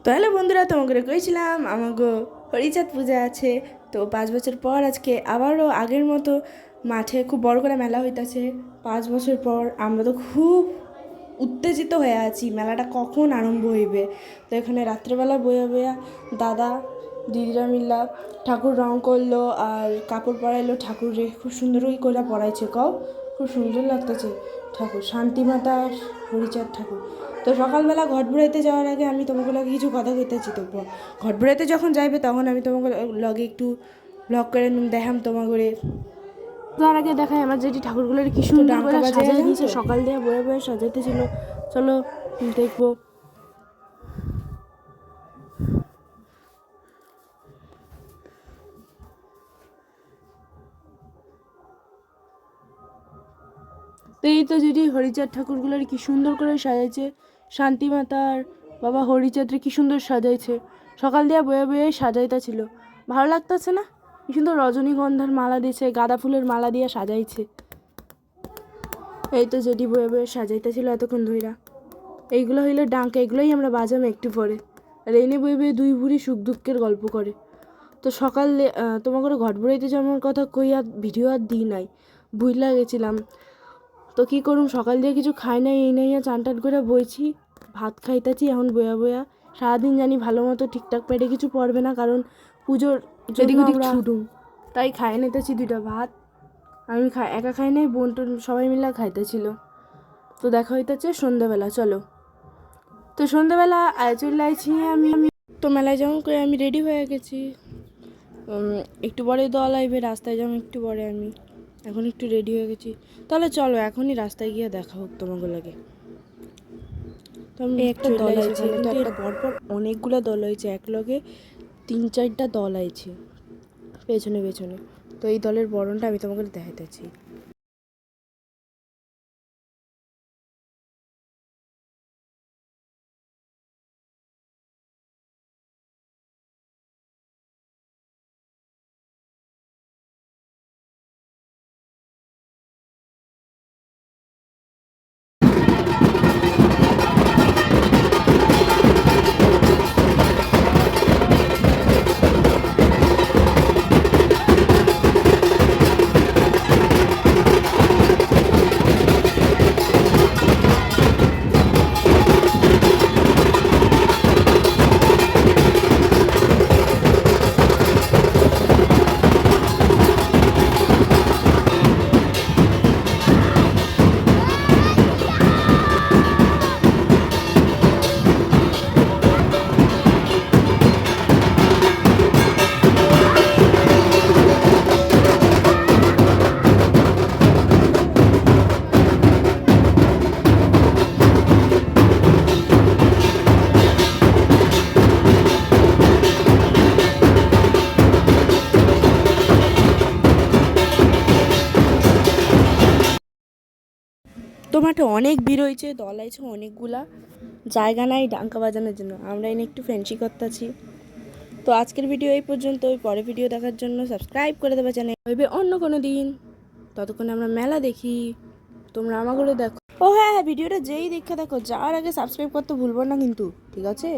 তো হ্যালো বন্ধুরা, তোমাকে কইছিলাম আমাকে হরিচাঁদ পূজা আছে। তো 5 বছর পর আজকে আবারও আগের মতো মাঠে খুব বড় করে মেলা হইতাছে। 5 বছর পর আমরা তো খুব উত্তেজিত হয়ে আছি, মেলাটা কখন আরম্ভ হইবে। তো এখানে রাত্রেবেলা বইয়া বইয়া দাদা দিদিরা মিল্লা ঠাকুর রং করলো আর কাপড় পরাইলো ঠাকুরে, খুব সুন্দর করে পরাইছে। খুব সুন্দর লাগতেছে ঠাকুর, শান্তিমাতা আর হরিচাঁদ ঠাকুর। তো সকালবেলা ঘট বুড়াইতে যাওয়ার আগে আমি তোমাকে লগে কিছু কথা কইতেছি। তো ঘট বুড়াইতে যখন যাইবে তখন আমি তোমাকে লগে একটু ব্লগ করে দেখাম তোমাকে। তার আগে দেখাই আমার যেটি ঠাকুরগুলোর কি সুন্দর করে সাজাই দিয়েছে, সকাল দিয়ে বয়ে বয়ে সাজাইতেছিল। চলো দেখবো। তো এই তো যেটি হরিচাঁদ ঠাকুরগুলোর কি সুন্দর করে সাজাইছে, শান্তিমাতার বাবা হরিচাঁদরে কি সুন্দর সাজাইছে। সকাল দিয়া বয়ে বয়ে সাজাইতা ছিল, ভালো লাগতেছে না? কি সুন্দর রজনীগন্ধার মালা দিয়েছে, গাঁদা ফুলের মালা দিয়ে সাজাইছে। এই তো যেটি বয়ে বয়ে সাজাইতা ছিল এতক্ষণ ধইরা। এইগুলো হইলে ডাঙ্কা, এগুলোই আমরা বাজাম একটু পরে। আর এনে বয়ে বয়ে দুই বুড়ি সুখ দুঃখের গল্প করে। তো সকালে তোমার করে ঘট বুড়াইতে যাওয়ার কথা কই আর ভিডিও আর দিই নাই, ভুইলা গেছিলাম। তো কী করুম, সকাল দিয়ে কিছু খাই নাই, এই নাই চান টান করে বইছি, ভাত খাইতেছি এখন বয়া বয়া। সারাদিন জানি ভালো মতো ঠিকঠাক পেটে কিছু পড়বে না, কারণ পুজোর যদি আমরা ছুটুম, তাই খাই নিতেছি 2টা ভাত। আমি একা খাই নাই, বোন টোন সবাই মিলে খাইতেছিল। তো দেখা হইতেছে সন্ধ্যাবেলা, চলো। তো সন্ধ্যাবেলা চলে আইছি আমি। তো মেলায় যেমন করে আমি রেডি হয়ে গেছি। একটু পরে দল আইবে, রাস্তায় যেমন একটু পরে আমি এখন একটু রেডি হয়ে গেছি। তাহলে চলো এখনই রাস্তায় গিয়ে দেখা হোক তোমাকে লাগে। তো আমি একটা দল আইছি, কিন্তু একটা পরপর অনেকগুলো দল হয়েছে, একলগে 3-4টা দল আইছে পেছনে পেছনে। তো এই দলের বরণটা আমি তোমাকে দেখাইতেছি। তো মাঠে অনেক ভিড় হয়েছে, দল আছে অনেকগুলা, জায়গা নাই ডাঙ্কা বাজানোর জন্য। আমরা এনে একটু ফ্যান্সি করতেছি। তো আজকের ভিডিও এই পর্যন্ত। পরে ভিডিও দেখার জন্য সাবস্ক্রাইব করে দেবে চ্যানেল, হইবে অন্য কোনো দিন। ততক্ষণে আমরা মেলা দেখি, তোমরা আমাগুলো দেখো। ও হ্যাঁ, ভিডিওটা যেই দেখো যাওয়ার আগে সাবস্ক্রাইব করতে ভুলবো না কিন্তু, ঠিক আছে?